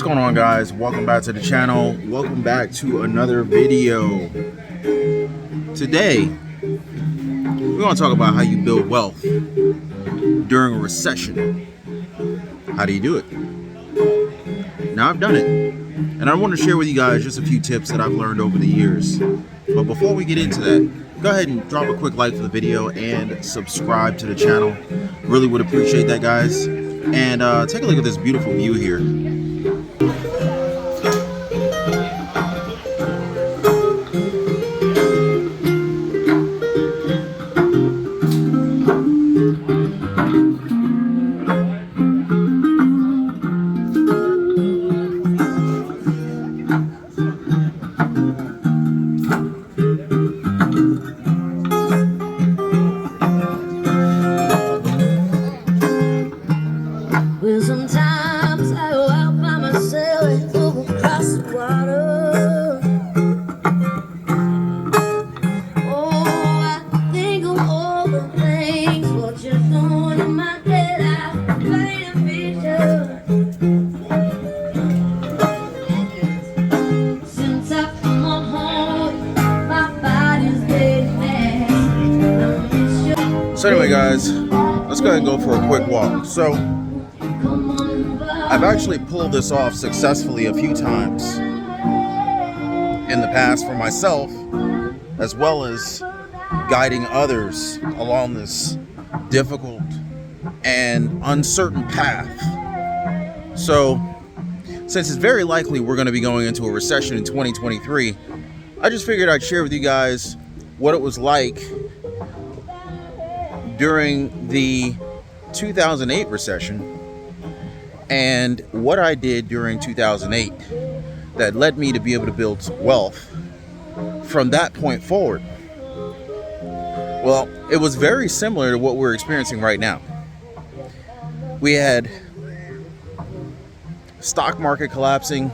What's going on, guys? Welcome back to the channel. Welcome back to another video. Today we're going to talk about how you build wealth during a recession. How do you do it? Now, I've done it, and I want to share with you guys just a few tips that I've learned over the years. But before we get into that, go ahead and drop a quick like for the video and subscribe to the channel. Really would appreciate that, guys. And take a look at this beautiful view here. Sometimes I go out by myself and look across the water. Oh, I think of all the things what you're doing in my head. I paint a picture. Since I come on home, my body's getting mad. So anyway, guys, let's go ahead and go for a quick walk. So I've actually pulled this off successfully a few times in the past for myself, as well as guiding others along this difficult and uncertain path. So since it's very likely we're going to be going into a recession in 2023, I just figured I'd share with you guys what it was like during the 2008 recession and what I did during 2008 that led me to be able to build wealth from that point forward. Well, it was very similar to what we're experiencing right now. We had stock market collapsing,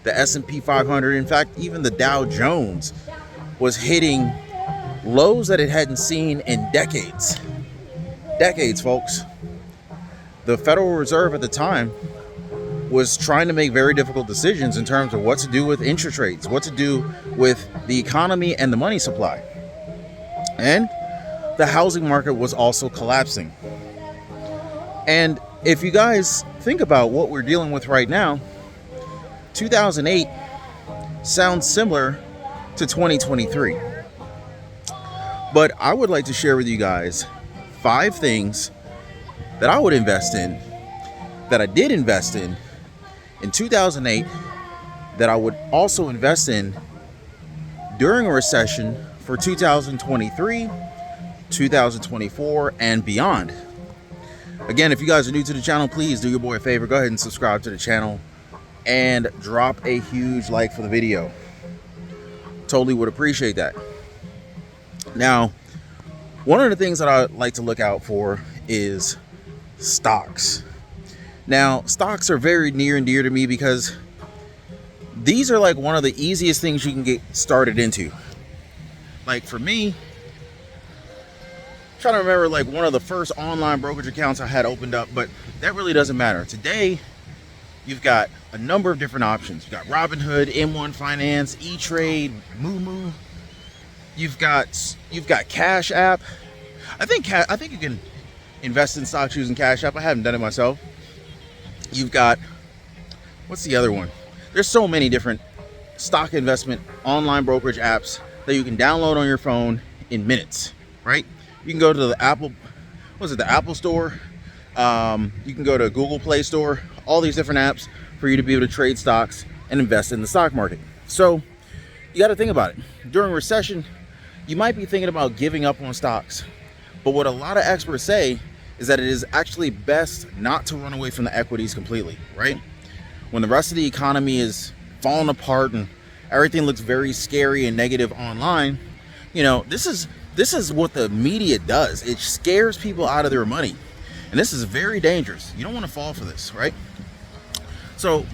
the S&P 500, in fact, even the Dow Jones was hitting lows that it hadn't seen in decades. Decades, folks. The Federal Reserve at the time was trying to make very difficult decisions in terms of what to do with interest rates, what to do with the economy and the money supply. And the housing market was also collapsing. And if you guys think about what we're dealing with right now, 2008 sounds similar to 2023. But I would like to share with you guys 5 things that I would invest in, that I did invest in 2008, that I would also invest in during a recession for 2023, 2024, and beyond. Again, if you guys are new to the channel, please do your boy a favor, go ahead and subscribe to the channel and drop a huge like for the video. Totally would appreciate that. Now, one of the things that I like to look out for is stocks. Now, stocks are very near and dear to me because these are like one of the easiest things you can get started into. Like for me, I'm trying to remember like one of the first online brokerage accounts I had opened up, but that really doesn't matter. Today, you've got a number of different options. You've got Robinhood, M1 Finance, E-Trade, Moo. You've got Cash App. I think you can invest in stocks using Cash App. I haven't done it myself. You've got, what's the other one? There's so many different stock investment online brokerage apps that you can download on your phone in minutes, right? You can go to the Apple Store. You can go to Google Play Store, all these different apps for you to be able to trade stocks and invest in the stock market. So you got to think about it. During recession, you might be thinking about giving up on stocks. But what a lot of experts say is that it is actually best not to run away from the equities completely, right? When the rest of the economy is falling apart and everything looks very scary and negative online, you know, this is what the media does. It scares people out of their money. And this is very dangerous. You don't want to fall for this, right? So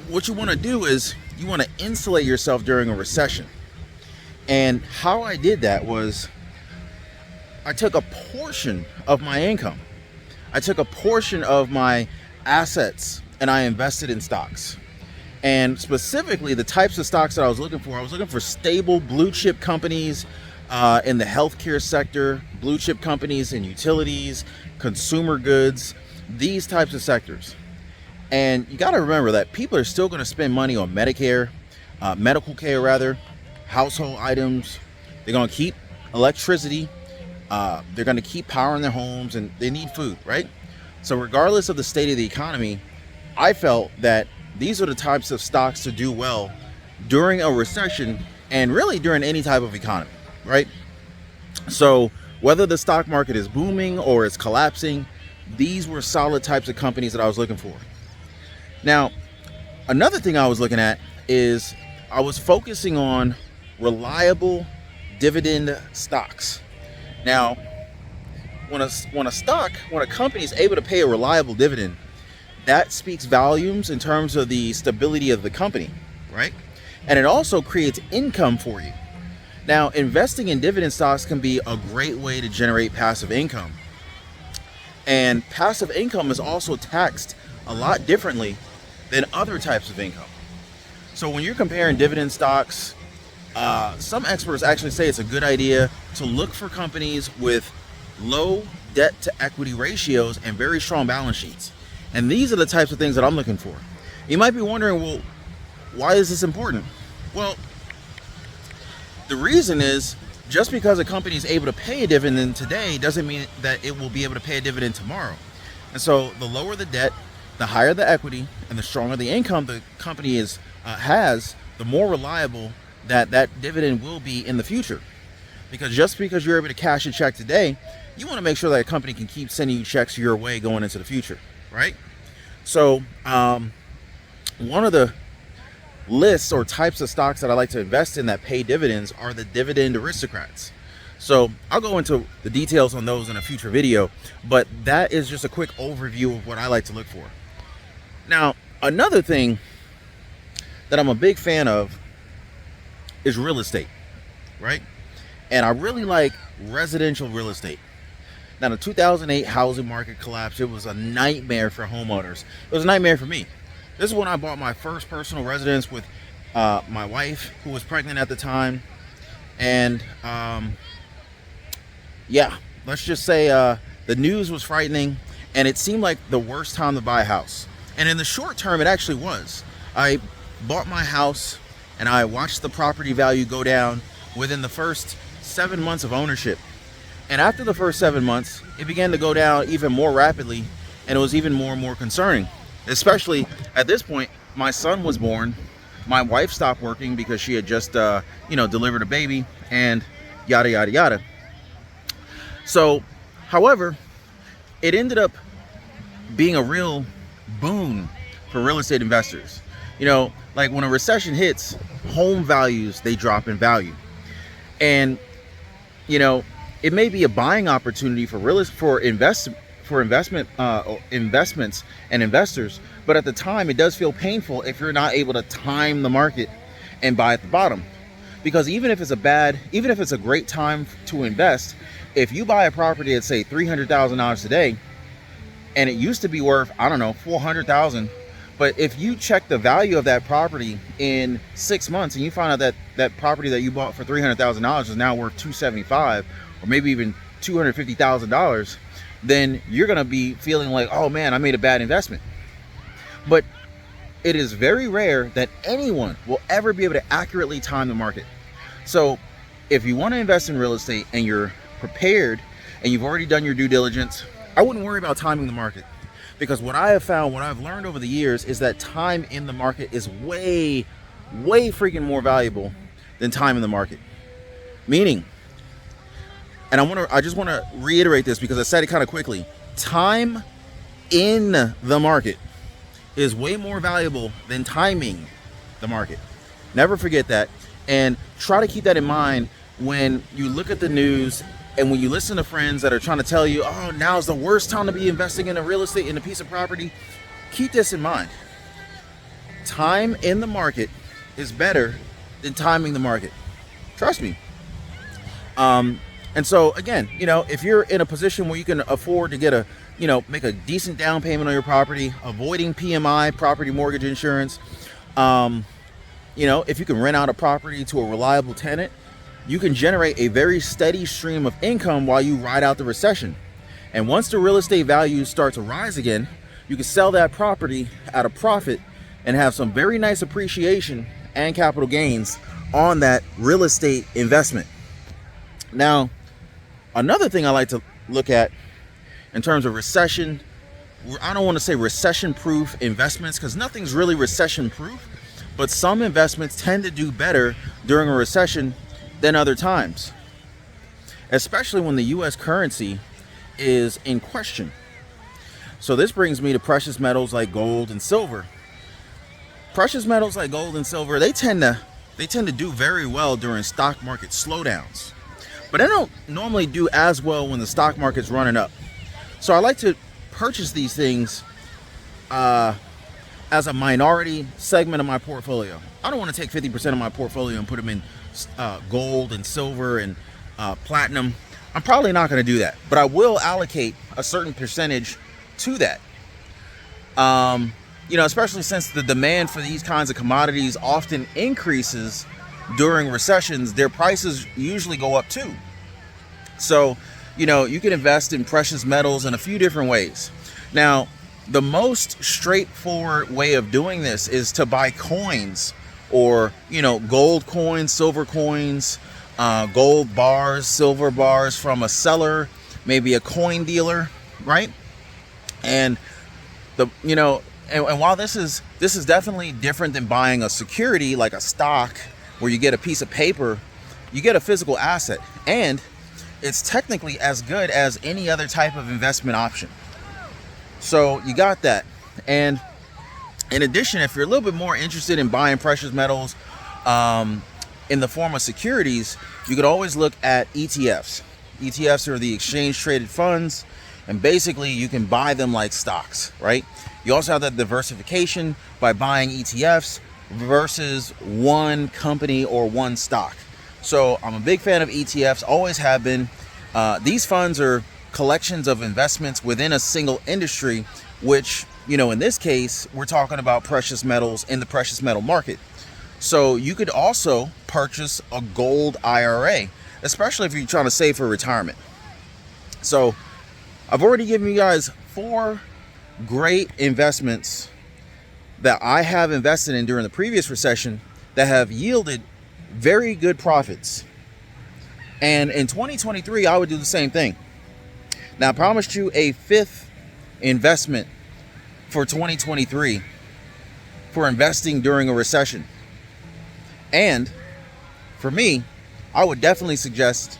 what you want to do is you want to insulate yourself during a recession. And how I did that was I took a portion of my income. I took a portion of my assets and I invested in stocks. And specifically, the types of stocks that I was looking for stable blue chip companies in the healthcare sector, blue chip companies in utilities, consumer goods, these types of sectors. And you got to remember that people are still going to spend money on Medicare, medical care rather, household items. They're going to keep electricity. They're going to keep powering their homes, and they need food, right? So regardless of the state of the economy, I felt that these are the types of stocks to do well during a recession and really during any type of economy, right? So whether the stock market is booming or it's collapsing, these were solid types of companies that I was looking for. Now, another thing I was looking at is I was focusing on reliable dividend stocks. Now, when a company is able to pay a reliable dividend, that speaks volumes in terms of the stability of the company, right? And it also creates income for you. Now, investing in dividend stocks can be a great way to generate passive income. And passive income is also taxed a lot differently than other types of income. So when you're comparing dividend stocks, some experts actually say it's a good idea to look for companies with low debt to equity ratios and very strong balance sheets. And these are the types of things that I'm looking for. You might be wondering, well, why is this important? Well, the reason is just because a company is able to pay a dividend today doesn't mean that it will be able to pay a dividend tomorrow. And so the lower the debt, the higher the equity, and the stronger the income the company has, the more reliable that dividend will be in the future. Because just because you're able to cash a check today, you want to make sure that a company can keep sending you checks your way going into the future, right? So one of the lists or types of stocks that I like to invest in that pay dividends are the dividend aristocrats. So I'll go into the details on those in a future video, but that is just a quick overview of what I like to look for. Now, another thing that I'm a big fan of is real estate, right? And I really like residential real estate. Now, the 2008 housing market collapse, it was a nightmare for homeowners. It was a nightmare for me. This is when I bought my first personal residence with my wife, who was pregnant at the time. And yeah, let's just say the news was frightening, and it seemed like the worst time to buy a house. And in the short term, it actually was. I bought my house and I watched the property value go down within the first 7 months of ownership. And after the first 7 months, it began to go down even more rapidly, and it was even more and more concerning. Especially at this point, my son was born, my wife stopped working because she had just delivered a baby, and yada yada yada. So, however, it ended up being a real boon for real estate investors. You know, like when a recession hits, home values, they drop in value. And you know, it may be a buying opportunity for investments and investors, but at the time it does feel painful if you're not able to time the market and buy at the bottom. Because even if it's a great time to invest, if you buy a property at say $300,000 today, and it used to be worth, I don't know, $400,000, but if you check the value of that property in 6 months and you find out that that property that you bought for $300,000 is now worth $275,000 or maybe even $250,000, then you're going to be feeling like, oh man, I made a bad investment. But it is very rare that anyone will ever be able to accurately time the market. So if you want to invest in real estate and you're prepared and you've already done your due diligence, I wouldn't worry about timing the market. Because what I have found, what I've learned over the years, is that time in the market is way freaking more valuable than time in the market. Meaning, and I just want to reiterate this because I said it kind of quickly, time in the market is way more valuable than timing the market. Never forget that, and try to keep that in mind when you look at the news and when you listen to friends that are trying to tell you, oh, now's the worst time to be investing in a real estate, in a piece of property. Keep this in mind. Time in the market is better than timing the market. Trust me. And And so again, if you're in a position where you can afford to get make a decent down payment on your property, avoiding PMI, property mortgage insurance, if you can rent out a property to a reliable tenant, you can generate a very steady stream of income while you ride out the recession. And once the real estate values start to rise again, you can sell that property at a profit and have some very nice appreciation and capital gains on that real estate investment. Now, another thing I like to look at in terms of recession, I don't want to say recession-proof investments because nothing's really recession-proof, but some investments tend to do better during a recession than other times, especially when the U.S. currency is in question. So this brings me to precious metals like gold and silver. Precious metals like gold and silver, they tend to do very well during stock market slowdowns, but they don't normally do as well when the stock market's running up. So I like to purchase these things as a minority segment of my portfolio. I don't want to take 50% of my portfolio and put them in gold and silver and platinum. I'm probably not going to do that, but I will allocate a certain percentage to that. Especially since the demand for these kinds of commodities often increases during recessions, their prices usually go up too. So, you can invest in precious metals in a few different ways. Now, the most straightforward way of doing this is to buy coins or, gold coins, silver coins, gold bars, silver bars from a seller, maybe a coin dealer, right? And and while this is definitely different than buying a security like a stock where you get a piece of paper, you get a physical asset, and it's technically as good as any other type of investment option. So you got that. And in addition, if you're a little bit more interested in buying precious metals in the form of securities, you could always look at ETFs. ETFs are the exchange traded funds, and basically you can buy them like stocks, right? You also have that diversification by buying ETFs versus one company or one stock. So I'm a big fan of ETFs, always have been. These funds are collections of investments within a single industry, which, in this case, we're talking about precious metals in the precious metal market. So you could also purchase a gold IRA, especially if you're trying to save for retirement. So I've already given you guys 4 great investments that I have invested in during the previous recession that have yielded very good profits. And in 2023, I would do the same thing. Now, I promised you a 5th investment for 2023 for investing during a recession. And for me, I would definitely suggest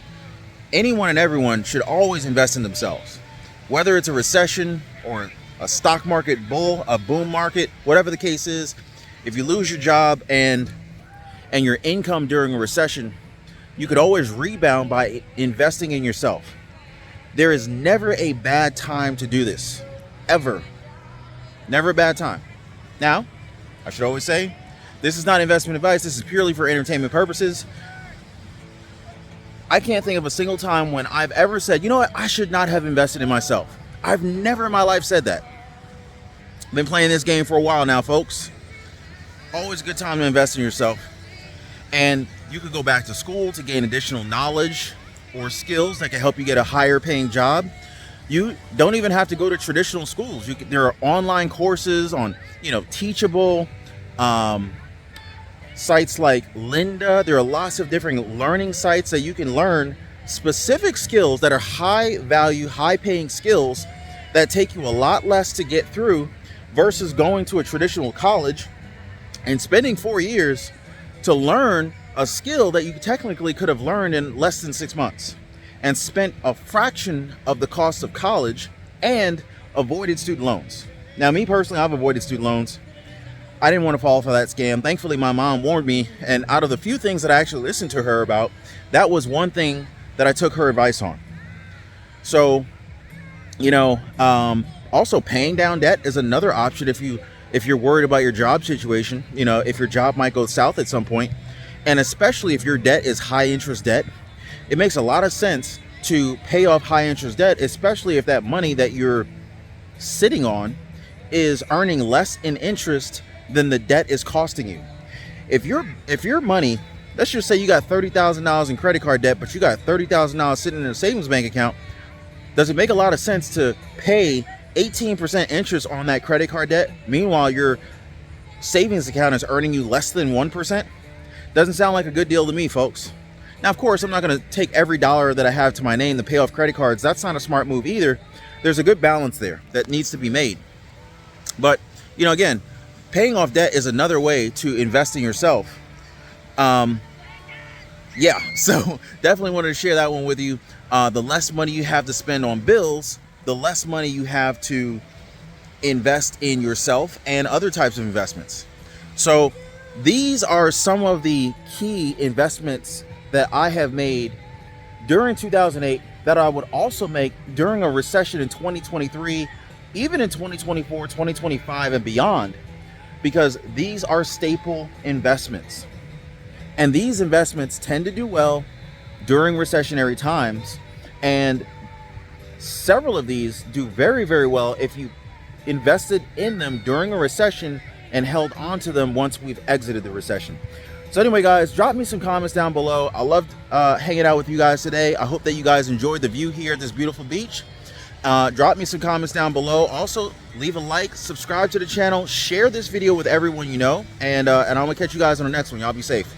anyone and everyone should always invest in themselves. Whether it's a recession or a stock market bull, a boom market, whatever the case is, if you lose your job and your income during a recession, you could always rebound by investing in yourself. There is never a bad time to do this, ever. Never a bad time. Now, I should always say, this is not investment advice. This is purely for entertainment purposes. I can't think of a single time when I've ever said, you know what, I should not have invested in myself. I've never in my life said that. I've been playing this game for a while now, folks. Always a good time to invest in yourself. And you could go back to school to gain additional knowledge or skills that can help you get a higher paying job. You don't even have to go to traditional schools. There are online courses on, Teachable, sites like Lynda. There are lots of different learning sites that you can learn specific skills that are high value, high paying skills that take you a lot less to get through versus going to a traditional college and spending 4 years to learn a skill that you technically could have learned in less than 6 months and spent a fraction of the cost of college and avoided student loans. Now, me personally, I've avoided student loans. I didn't want to fall for that scam. Thankfully, my mom warned me, and out of the few things that I actually listened to her about, that was one thing that I took her advice on. So, also paying down debt is another option if you're worried about your job situation, if your job might go south at some point, and especially if your debt is high interest debt, it makes a lot of sense to pay off high interest debt, especially if that money that you're sitting on is earning less in interest than the debt is costing you. If your money, let's just say you got $30,000 in credit card debt, but you got $30,000 sitting in a savings bank account, does it make a lot of sense to pay 18% interest on that credit card debt? Meanwhile, your savings account is earning you less than 1%. Doesn't sound like a good deal to me, folks. Now, of course, I'm not going to take every dollar that I have to my name to pay off credit cards. That's not a smart move either. There's a good balance there that needs to be made. But, you know, again, paying off debt is another way to invest in yourself. Yeah, so definitely wanted to share that one with you. The less money you have to spend on bills, the less money you have to invest in yourself and other types of investments. So these are some of the key investments that I have made during 2008 that I would also make during a recession in 2023, even in 2024, 2025 and beyond, because these are staple investments. And these investments tend to do well during recessionary times. And several of these do very, very well if you invested in them during a recession and held on to them once we've exited the recession. So anyway, guys, drop me some comments down below. I loved hanging out with you guys today. I hope that you guys enjoyed the view here at this beautiful beach. Drop me some comments down below. Also, leave a like, subscribe to the channel, share this video with everyone you know, and I'm gonna catch you guys on the next one. Y'all be safe.